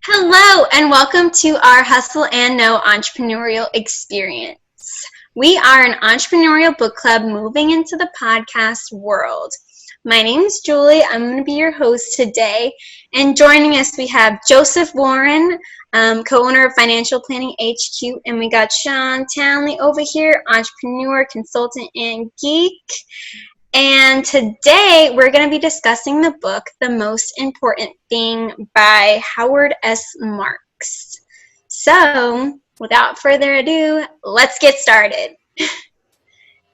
Hello, and welcome to our Hustle and Know entrepreneurial experience. We are an entrepreneurial book club moving into the podcast world. My name is Julie. I'm going to be your host today. And joining us, we have Joseph Warren, co-owner of Financial Planning HQ, and we got Shawn Townley over here, entrepreneur, consultant, and geek. And today we're going to be discussing the book, The Most Important Thing by Howard S. Marks. So, without further ado, let's get started.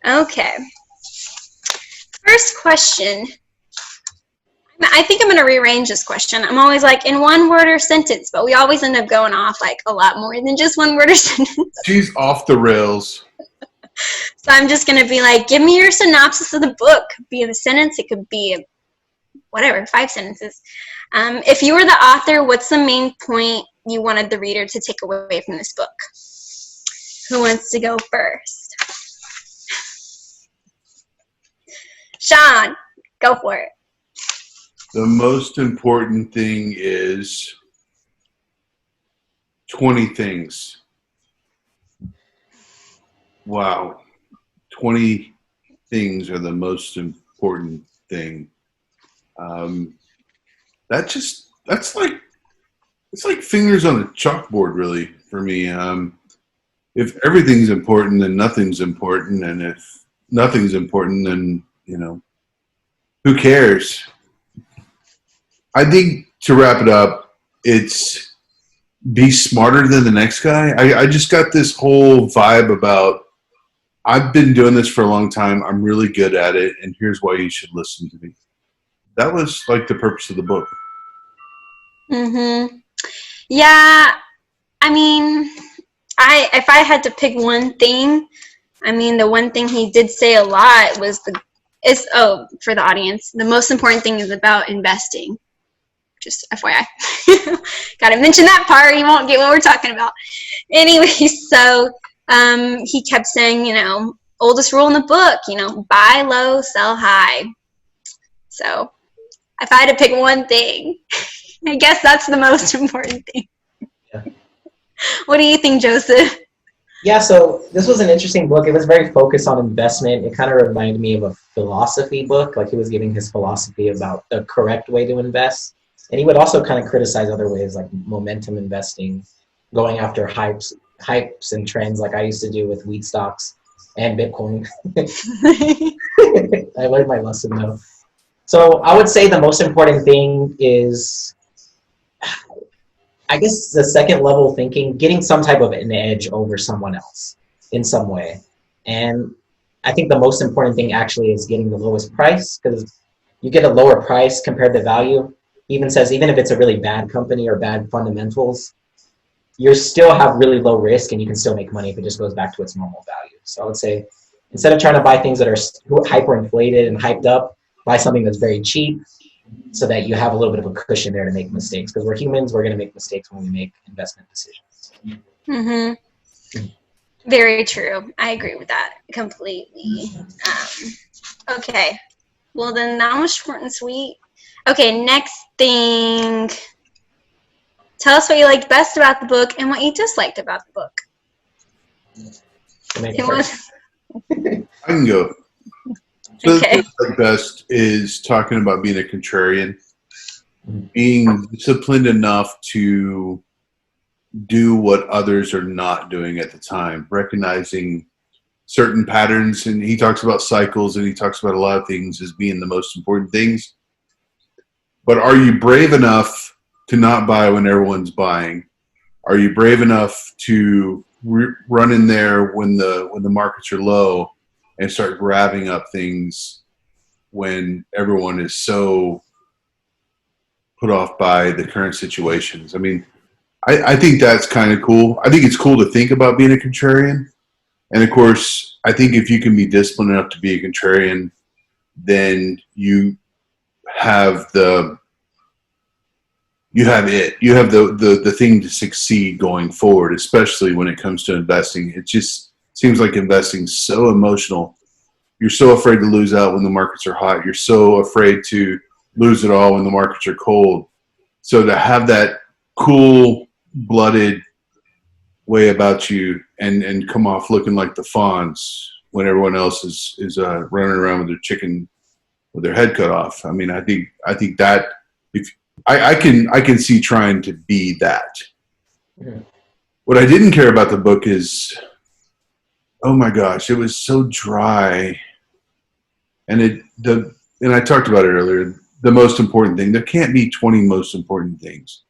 Okay. First question. I think I'm going to rearrange this question. I'm always like in one word or sentence, but we always end up going off like a lot more than just one word or sentence. She's off the rails. So I'm just going to be like, give me your synopsis of the book. It could be a sentence. It could be whatever, 5 sentences. If you were the author, what's the main point you wanted the reader to take away from this book? Who wants to go first? Shawn, go for it. The most important thing is 20 things. Wow. 20 things are the most important thing. It's like fingers on a chalkboard, really, for me. If everything's important, then nothing's important. And if nothing's important, then, who cares? I think to wrap it up, it's be smarter than the next guy. I just got this whole vibe about, I've been doing this for a long time. I'm really good at it, and here's why you should listen to me. That was like the purpose of the book. Yeah, I mean, if I had to pick one thing, the one thing he did say a lot was for the audience, the most important thing is about investing. Just FYI. Gotta mention that part, you won't get what we're talking about. Anyway, so he kept saying, oldest rule in the book, buy low, sell high. So if I had to pick one thing, I guess that's the most important thing. Yeah. What do you think, Joseph? Yeah, so this was an interesting book. It was very focused on investment. It kind of reminded me of a philosophy book, like he was giving his philosophy about the correct way to invest. And he would also kind of criticize other ways like momentum investing, going after hypes and trends like I used to do with wheat stocks and Bitcoin. I learned my lesson though. So I would say the most important thing is, I guess, the second level thinking, getting some type of an edge over someone else in some way. And I think the most important thing actually is getting the lowest price, because you get a lower price compared to value. Even says, even if it's a really bad company or bad fundamentals, you still have really low risk and you can still make money if it just goes back to its normal value. So I would say, instead of trying to buy things that are hyperinflated and hyped up, buy something that's very cheap so that you have a little bit of a cushion there to make mistakes. Because we're humans, we're going to make mistakes when we make investment decisions. Very true. I agree with that completely. Okay. Well, then that was short and sweet. Okay, next thing. Tell us what you liked best about the book and what you disliked about the book. I can go. So Okay. the best is talking about being a contrarian, being disciplined enough to do what others are not doing at the time, recognizing certain patterns. And he talks about cycles and he talks about a lot of things as being the most important things. But are you brave enough to not buy when everyone's buying? Are you brave enough to run in there when the markets are low and start grabbing up things when everyone is so put off by the current situations? I think that's kind of cool. I think it's cool to think about being a contrarian. And of course, I think if you can be disciplined enough to be a contrarian, then you have the thing to succeed going forward, especially when it comes to investing. It just seems like investing's so emotional. You're so afraid to lose out when the markets are hot. You're so afraid to lose it all when the markets are cold. So to have that cool-blooded way about you and come off looking like the Fonz when everyone else is running around with their chicken with their head cut off. I mean, I think that if I can see trying to be that. Mhm. What I didn't care about the book is, oh my gosh, it was so dry. And I talked about it earlier, the most important thing. There can't be 20 most important things.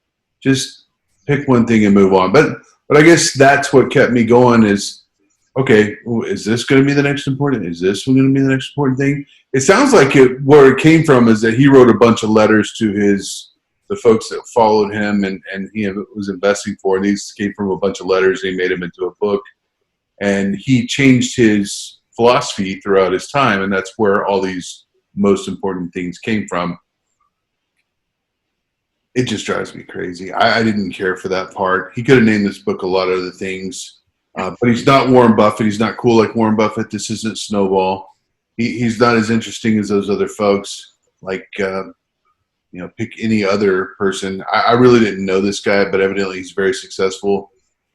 Just pick one thing and move on. But I guess that's what kept me going is, okay, is this going to be the next important? Is this going to be the next important thing? It sounds like where it came from is that he wrote a bunch of letters to the folks that followed him and he was investing for. And these came from a bunch of letters. And he made them into a book. And he changed his philosophy throughout his time, and that's where all these most important things came from. It just drives me crazy. I didn't care for that part. He could have named this book a lot of other things, but he's not Warren Buffett. He's not cool like Warren Buffett. This isn't Snowball. He's not as interesting as those other folks. Like, pick any other person. I really didn't know this guy, but evidently he's very successful,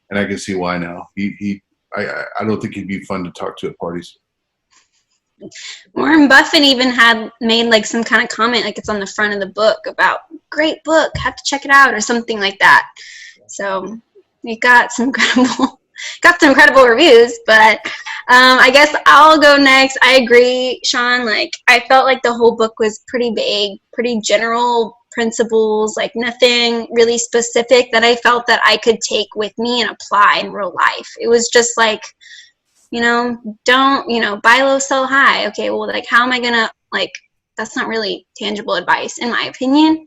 and I can see why now. I don't think he'd be fun to talk to at parties. Warren Buffett even had made like some kind of comment, like it's on the front of the book about great book, have to check it out or something like that. So it got some incredible reviews. But I guess I'll go next. I agree, Shawn. Like I felt like the whole book was pretty vague, pretty general principles, like nothing really specific that I felt that I could take with me and apply in real life. It was just like, don't, buy low, sell high. Okay, well, like, how am I gonna, like, that's not really tangible advice in my opinion.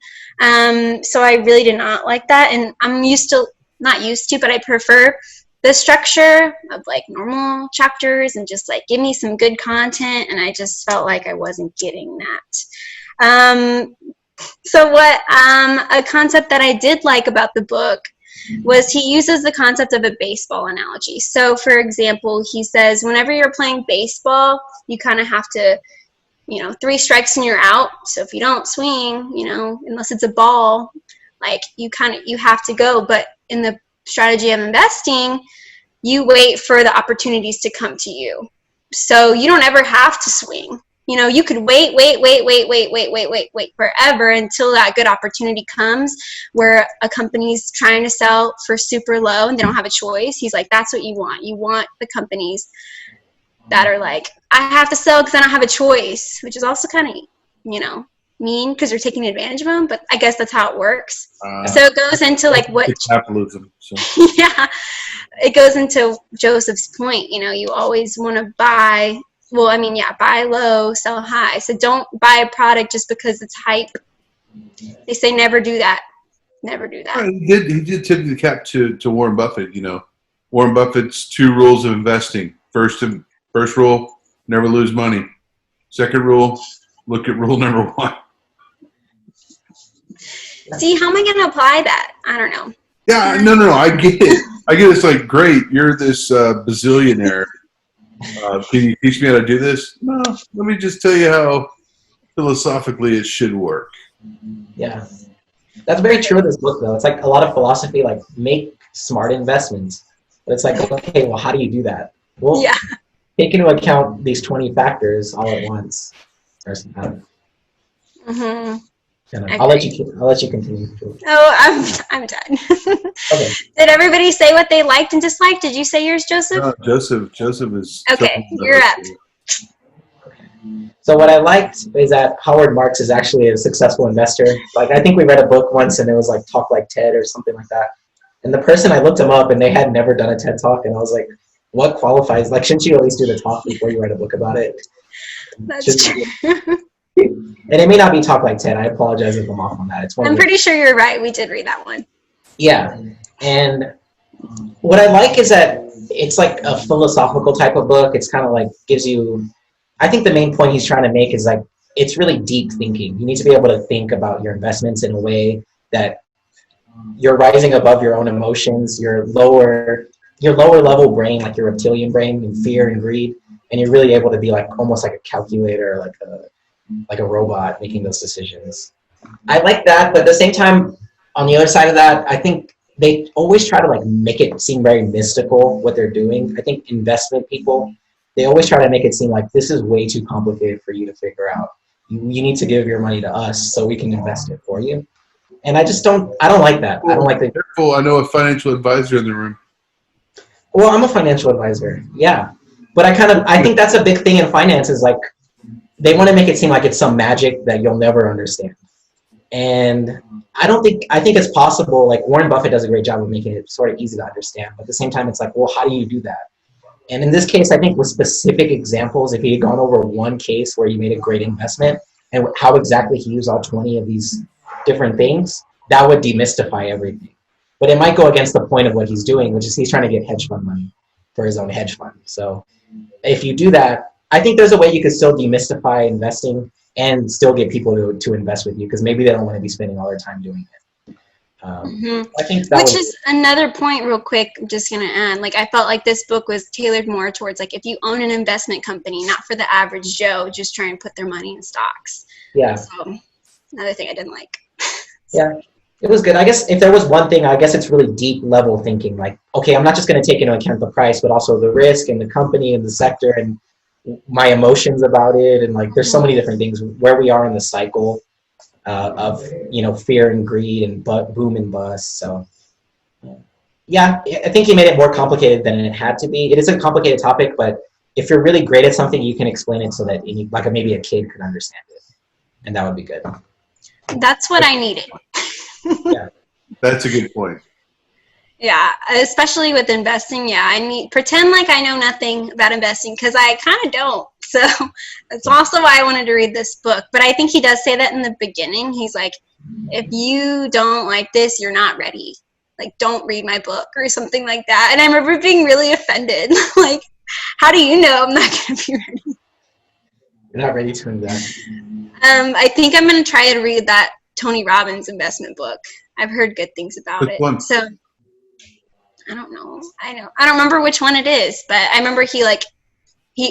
So I really did not like that. And I'm not used to, but I prefer the structure of like normal chapters and just like give me some good content. And I just felt like I wasn't getting that. So what a concept that I did like about the book was he uses the concept of a baseball analogy. So for example, he says whenever you're playing baseball, you kind of have to, 3 strikes and you're out. So if you don't swing, unless it's a ball, like you have to go. But in the strategy of investing, you wait for the opportunities to come to you. So you don't ever have to swing. You could wait forever until that good opportunity comes where a company's trying to sell for super low and they don't have a choice. He's like, that's what you want. You want the companies that are like, I have to sell because I don't have a choice, which is also kind of, mean because you're taking advantage of them. But I guess that's how it works. So it goes into like what capitalism. So. Yeah, it goes into Joseph's point. You always want to buy. Well, buy low, sell high. So don't buy a product just because it's hype. They say never do that. Never do that. He did tip the cap to Warren Buffett. Warren Buffett's 2 rules of investing. First rule, never lose money. Second rule, look at rule number 1. See, how am I going to apply that? I don't know. Yeah, no. I get it. It's like, great, you're this bazillionaire. Can you teach me how to do this? No, let me just tell you how philosophically it should work. Yeah. That's very true of this book, though. It's like a lot of philosophy, like make smart investments. But it's like, okay, well, how do you do that? Well, take into account these 20 factors all at once. Mm-hmm. I'll let you continue. Oh, I'm done. Okay. Did everybody say what they liked and disliked? Did you say yours, Joseph? No, Joseph is. Okay, you're up. So what I liked is that Howard Marks is actually a successful investor. Like I think we read a book once and it was like Talk Like TED or something like that. And the person, I looked him up and they had never done a TED Talk and I was like, what qualifies? Like, shouldn't you at least do the talk before you write a book about it? That's true. And it may not be Talk Like TED. I apologize if I'm off on that. I'm pretty sure you're right. We did read that one. Yeah. And what I like is that it's like a philosophical type of book. It's kind of like gives you, I think the main point he's trying to make is like, it's really deep thinking. You need to be able to think about your investments in a way that you're rising above your own emotions, your lower level brain, like your reptilian brain and fear and greed. And you're really able to be like, almost like a calculator, like a robot making those decisions. I like that, but at the same time, on the other side of that, I think they always try to like make it seem very mystical what they're doing. I think investment people, they always try to make it seem like this is way too complicated for you to figure out. You need to give your money to us so we can invest it for you. And I don't like that. I don't like that. Careful, I know a financial advisor in the room. Well, I'm a financial advisor, yeah. But I think that's a big thing in finance is like, they want to make it seem like it's some magic that you'll never understand. And I think it's possible, like Warren Buffett does a great job of making it sort of easy to understand, but at the same time, it's like, well, how do you do that? And in this case, I think with specific examples, if he had gone over one case where you made a great investment and how exactly he used all 20 of these different things, that would demystify everything. But it might go against the point of what he's doing, which is he's trying to get hedge fund money for his own hedge fund. So if you do that, I think there's a way you could still demystify investing and still get people to invest with you, because maybe they don't want to be spending all their time doing it. I think that is another point real quick, I'm just going to add, like, I felt like this book was tailored more towards, like, if you own an investment company, not for the average Joe just trying to put their money in stocks. Yeah. So another thing I didn't like. Yeah. It was good. I guess if there was one thing, I guess it's really deep level thinking, like, okay, I'm not just going to take into account the price, but also the risk and the company and the sector and my emotions about it. And like, there's so many different things where we are in the cycle of, fear and greed and boom and bust. So yeah, I think he made it more complicated than it had to be. It is a complicated topic, but if you're really great at something, you can explain it so that maybe a kid could understand it. And that would be good. That's what I needed. Yeah. That's a good point. Yeah, especially with investing. Yeah, I need pretend like I know nothing about investing, because I kind of don't. So that's also why I wanted to read this book. But I think he does say that in the beginning. He's like, if you don't like this, you're not ready. Like, don't read my book or something like that. And I remember being really offended. Like, how do you know I'm not going to be ready? You're not ready to invest. I think I'm going to try to read that Tony Robbins investment book. I've heard good things about it. One? So I don't know. I don't remember which one it is, but I remember he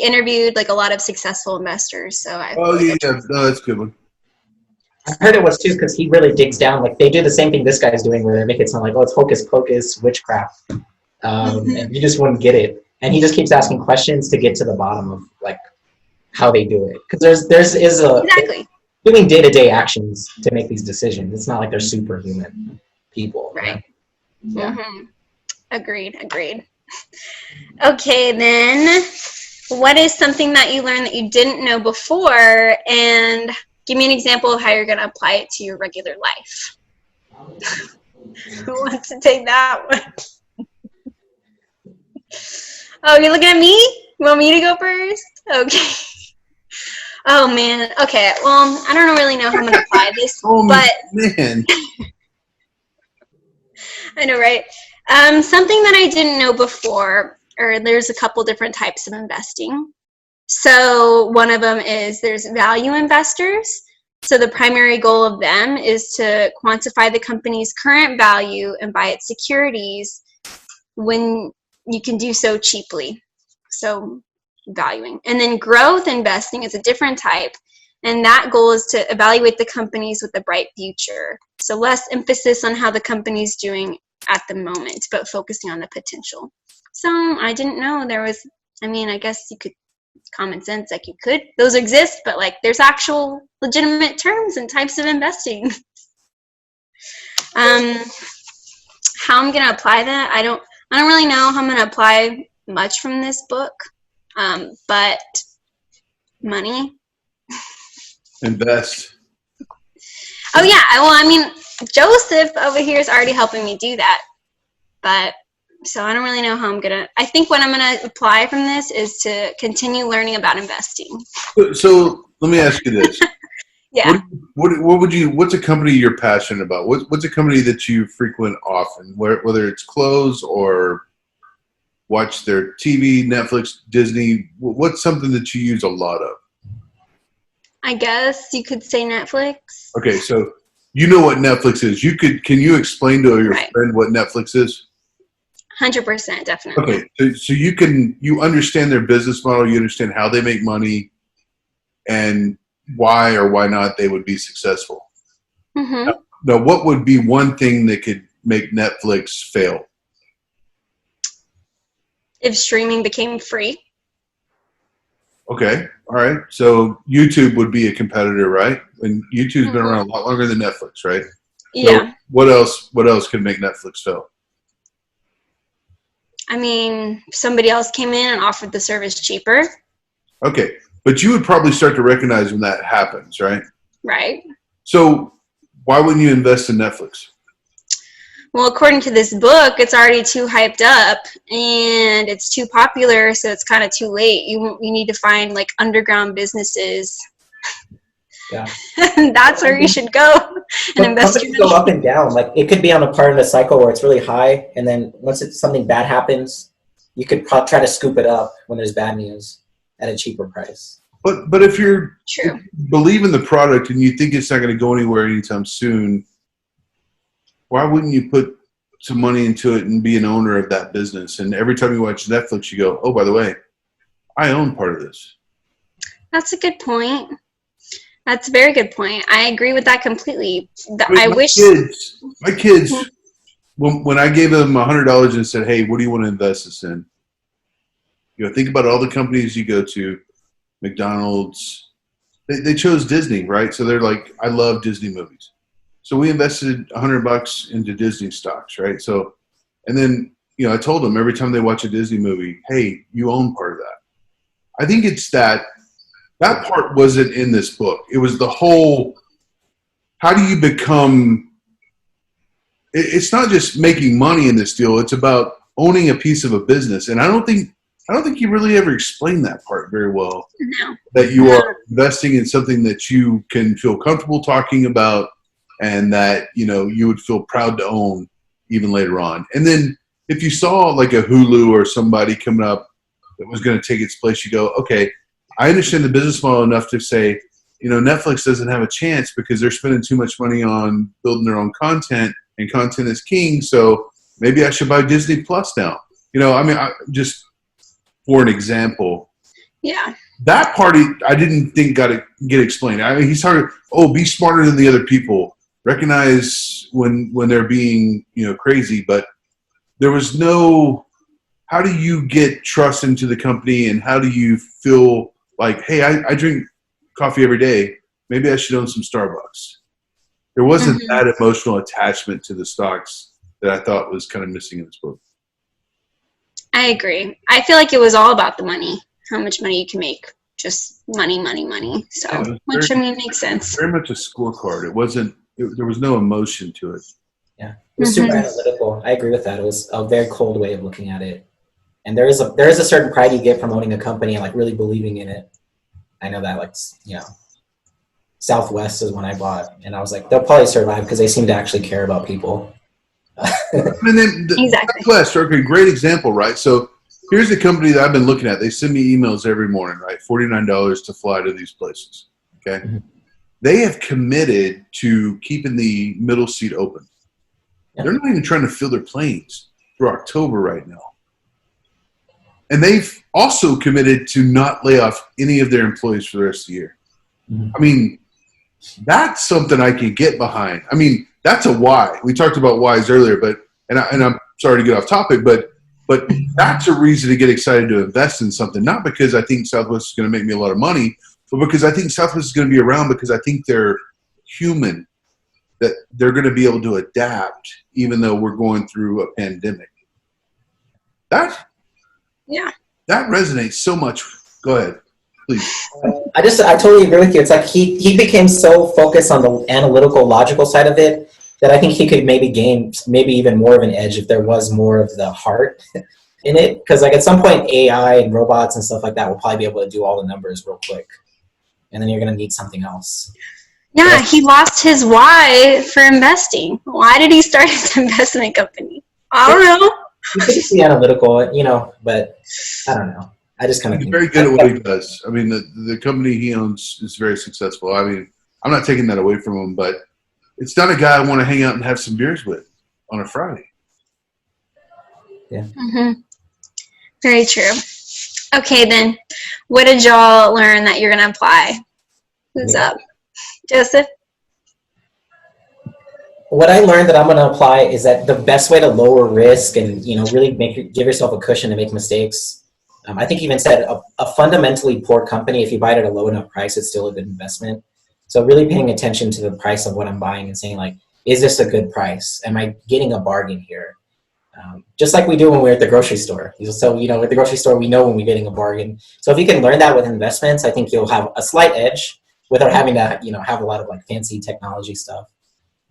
interviewed like a lot of successful investors. So no, that's a good one. I heard it was too, because he really digs down. Like, they do the same thing this guy's doing, where they make it sound like, oh, it's hocus pocus, witchcraft, and you just wouldn't get it. And he just keeps asking questions to get to the bottom of like how they do it, because there's exactly doing day-to-day actions to make these decisions. It's not like they're superhuman people, right? Yeah. Mm-hmm. Agreed. Okay, then what is something that you learned that you didn't know before, and give me an example of how you're going to apply it to your regular life. Who wants to take that one? Oh, you're looking at me? You want me to go first? Okay. Oh, man. Okay, well, I don't really know how I'm going to apply this, but man. I know, right? Something that I didn't know before, or there's a couple different types of investing. So one of them is there's value investors. So the primary goal of them is to quantify the company's current value and buy its securities when you can do so cheaply. So valuing. And then growth investing is a different type. And that goal is to evaluate the companies with a bright future. So less emphasis on how the company's doing at the moment, but focusing on the potential. So I didn't know there was, I guess you could, common sense, like you could, those exist, but like there's actual legitimate terms and types of investing. How I'm going to apply that, I don't really know how I'm going to apply much from this book, but money. Invest. Oh yeah, well, Joseph over here is already helping me do that, but so I don't really know how I'm gonna. I think what I'm gonna apply from this is to continue learning about investing. So let me ask you this. Yeah. What's a company you're passionate about? What's a company that you frequent often, whether it's clothes or watch their TV, Netflix, Disney? What's something that you use a lot of? I guess you could say Netflix. Okay, so you know what Netflix is. Can you explain to your friend what Netflix is? 100%, definitely. Okay, so you understand their business model, you understand how they make money, and why or why not they would be successful. Mm-hmm. Now, what would be one thing that could make Netflix fail? If streaming became free. Okay, all right. So YouTube would be a competitor, right? And YouTube's been around a lot longer than Netflix, right? Yeah. So what else? What else could make Netflix fail? I mean, somebody else came in and offered the service cheaper. Okay, but you would probably start to recognize when that happens, right? Right. So why wouldn't you invest in Netflix? Well, according to this book, it's already too hyped up and it's too popular, so it's kind of too late. You need to find like underground businesses. Yeah. That's where you should go and invest your money. Go up and down. Like it could be on a part of the cycle where it's really high, and then once something bad happens, you could try to scoop it up when there's bad news at a cheaper price. But if you True. believe in the product and you think it's not going to go anywhere anytime soon, why wouldn't you put some money into it and be an owner of that business? And every time you watch Netflix, you go, oh, by the way, I own part of this. That's a good point. That's a very good point. I agree with that completely. My kids, when I gave them $100 and said, hey, what do you want to invest this in? You know, think about all the companies you go to, McDonald's. They chose Disney, right? So they're like, I love Disney movies. So we invested $100 into Disney stocks, right? So, and then, you know, I told them every time they watch a Disney movie, hey, you own part of that. I think it's that part wasn't in this book. It was the whole, how do you become, it's not just making money in this deal. It's about owning a piece of a business. And I don't think you really ever explained that part very well. No. That you are investing in something that you can feel comfortable talking about, and that, you know, you would feel proud to own even later on. And then if you saw like a Hulu or somebody coming up that was going to take its place, you go, okay, I understand the business model enough to say, you know, Netflix doesn't have a chance because they're spending too much money on building their own content, and content is king. So maybe I should buy Disney Plus now. You know, I mean, just for an example. Yeah. That party I didn't think got to get explained. I mean, he's talking, oh, be smarter than the other people. Recognize when they're being, you know, crazy, but there was no, how do you get trust into the company, and how do you feel like, hey, I drink coffee every day. Maybe I should own some Starbucks. There wasn't that emotional attachment to the stocks that I thought was kind of missing in this book. I agree. I feel like it was all about the money, how much money you can make. Just money, money, money. So, Yeah, which I mean makes sense. Very much a scorecard. It wasn't, there was no emotion to it. Yeah, it was super analytical. I agree with that. It was a very cold way of looking at it. And there is a certain pride you get from owning a company and like really believing in it. I know that, like, you know, Southwest is when I bought, and I was like, they'll probably survive because they seem to actually care about people. And then Exactly. Southwest, okay, great example, right? So here's a company that I've been looking at. They send me emails every morning, right? $49 to fly to these places. Okay. Mm-hmm. They have committed to keeping the middle seat open. Yeah. They're not even trying to fill their planes through October right now. And they've also committed to not lay off any of their employees for the rest of the year. Mm-hmm. I mean, that's something I can get behind. I mean, that's a why. We talked about whys earlier, but and I'm sorry to get off topic, but that's a reason to get excited to invest in something. Not because I think Southwest is going to make me a lot of money, but because I think Southwest is going to be around because I think they're human, that they're going to be able to adapt even though we're going through a pandemic. That resonates so much. Go ahead, please. I totally agree with you. It's like he became so focused on the analytical, logical side of it that I think he could maybe gain even more of an edge if there was more of the heart in it. Because like at some point, AI and robots and stuff like that will probably be able to do all the numbers real quick, and then you're going to need something else. Yeah, he lost his why for investing. Why did he start his investment company? I don't know. You could be analytical, you know, but I don't know. I just kind of He's very good at what he does. I mean, the company he owns is very successful. I mean, I'm not taking that away from him, but it's not a guy I want to hang out and have some beers with on a Friday. Yeah. Mm-hmm. Very true. Okay, then. What did y'all learn that you're going to apply? Who's up? Joseph? what I learned that I'm going to apply is that the best way to lower risk and, really give yourself a cushion to make mistakes. I think you even said a fundamentally poor company, if you buy it at a low enough price, it's still a good investment. So really paying attention to the price of what I'm buying and saying, like, is this a good price? Am I getting a bargain here? Just like we do when we're at the grocery store. So, at the grocery store, we know when we're getting a bargain. So if you can learn that with investments, I think you'll have a slight edge without having to, have a lot of like fancy technology stuff.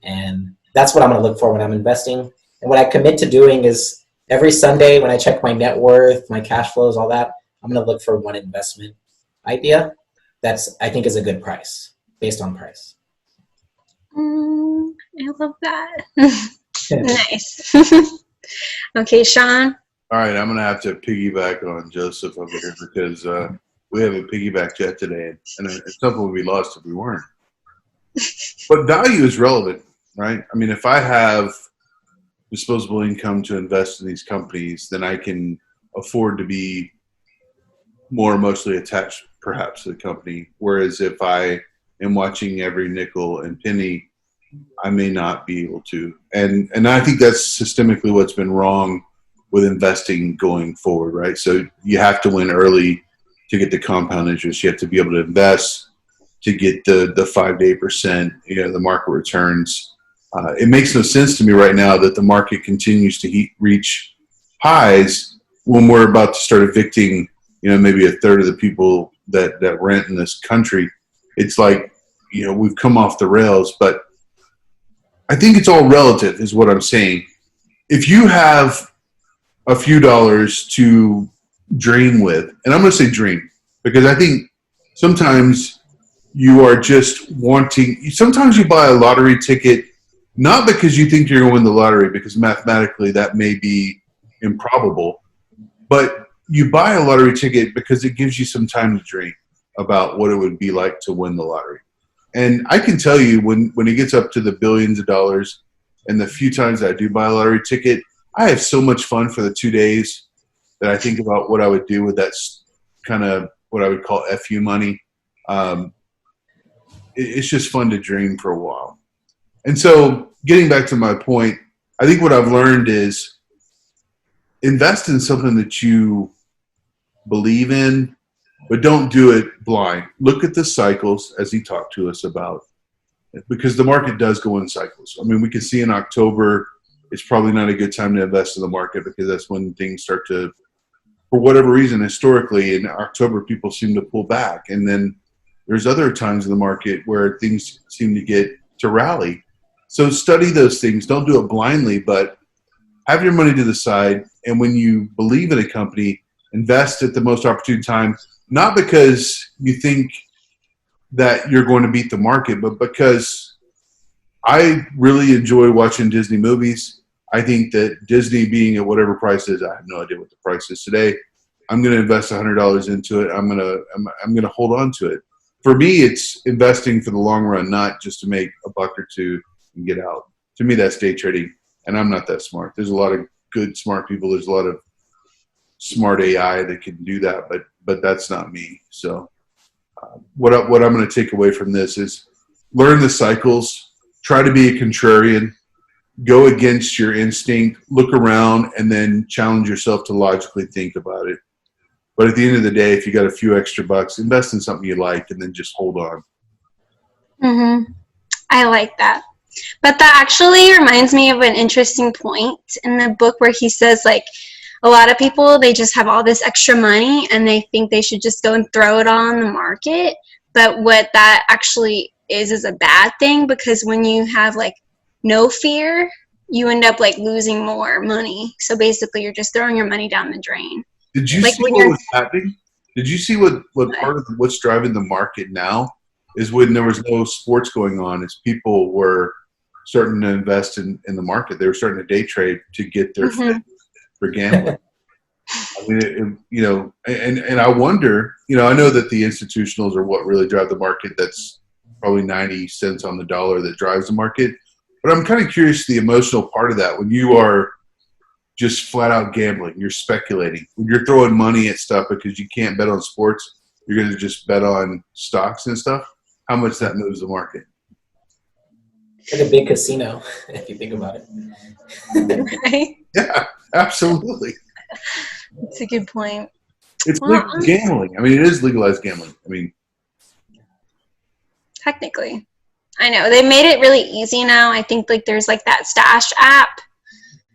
And that's what I'm going to look for when I'm investing. And what I commit to doing is every Sunday when I check my net worth, my cash flows, all that, I'm going to look for one investment idea that's, I think, is a good price based on price. I love that. Nice. Okay, Shawn. All right, I'm going to have to piggyback on Joseph over here because we have a piggyback jet today, and it's something would be lost if we weren't. But value is relevant, right? I mean, if I have disposable income to invest in these companies, then I can afford to be more emotionally attached, perhaps, to the company. Whereas if I am watching every nickel and penny, I may not be able to. And I think that's systemically what's been wrong with investing going forward, right? So you have to win early to get the compound interest. You have to be able to invest to get the 5 to 8%, the market returns. It makes no sense to me right now that the market continues to reach highs when we're about to start evicting, maybe a third of the people that rent in this country. It's like, we've come off the rails, but I think it's all relative is what I'm saying. If you have a few dollars to dream with, and I'm going to say dream, because I think sometimes you are just sometimes you buy a lottery ticket, not because you think you're going to win the lottery, because mathematically that may be improbable, but you buy a lottery ticket because it gives you some time to dream about what it would be like to win the lottery. And I can tell you when it gets up to the billions of dollars and the few times that I do buy a lottery ticket, I have so much fun for the 2 days that I think about what I would do with that kind of what I would call FU money. It's just fun to dream for a while. And so getting back to my point, I think what I've learned is invest in something that you believe in, but don't do it blind. Look at the cycles as he talked to us about, because the market does go in cycles. I mean, we can see in October, it's probably not a good time to invest in the market because that's when things start to, for whatever reason, historically in October, people seem to pull back. And then there's other times in the market where things seem to get to rally. So study those things. Don't do it blindly, but have your money to the side. And when you believe in a company, invest at the most opportune time, not because you think that you're going to beat the market, but because I really enjoy watching Disney movies. I think that Disney being at whatever price is, I have no idea what the price is today. I'm going to invest $100 into it. I'm going to hold on to it. For me, it's investing for the long run, not just to make a buck or two and get out. To me, that's day trading, and I'm not that smart. There's a lot of good, smart people. There's a lot of smart AI that can do that, but that's not me. So what I'm going to take away from this is learn the cycles, try to be a contrarian, go against your instinct, look around, and then challenge yourself to logically think about it. But at the end of the day, if you got a few extra bucks, invest in something you like and then just hold on. Mm-hmm. I like that. But that actually reminds me of an interesting point in the book where he says, like, a lot of people, they just have all this extra money and they think they should just go and throw it all on the market. But what that actually is a bad thing, because when you have like no fear, you end up like losing more money. So basically you're just throwing your money down the drain. Did you see what was happening? Did you see what part of what's driving the market now is when there was no sports going on, is people were starting to invest in the market. They were starting to day trade to get their fit for gambling. I mean, and I wonder, I know that the institutionals are what really drive the market. That's probably 90 cents on the dollar that drives the market. But I'm kind of curious the emotional part of that when you are just flat out gambling, you're speculating. When you're throwing money at stuff because you can't bet on sports, you're going to just bet on stocks and stuff, how much that moves the market. It's like a big casino, if you think about it. Right? Yeah, absolutely. That's a good point. It's Well, legal gambling. I mean, it is legalized gambling. I mean, technically. I know. They made it really easy now. I think like there's like that Stash app.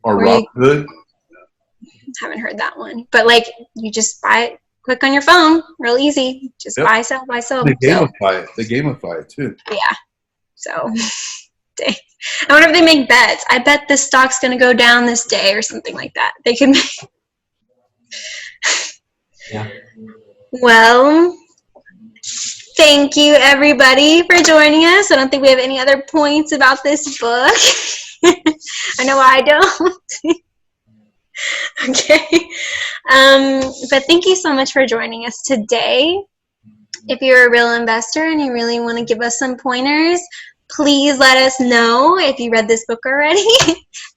or Where you- Robinhood. Haven't heard that one. But like you just buy it, click on your phone, real easy. Just Yep. buy, sell, buy, sell. They So, gamify it. They gamify it too. yeah. So dang. I wonder if they make bets. I bet this stock's gonna go down this day or something like that. They can make Yeah. Well, thank you everybody for joining us. I don't think we have any other points about this book. I know I don't. Okay. But thank you so much for joining us today. If you're a real investor and you really want to give us some pointers, please let us know if you read this book already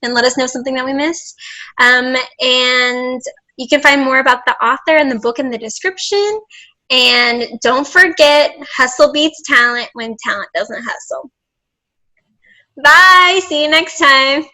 and let us know something that we missed. And you can find more about the author and the book in the description. And don't forget, hustle beats talent when talent doesn't hustle. Bye. See you next time.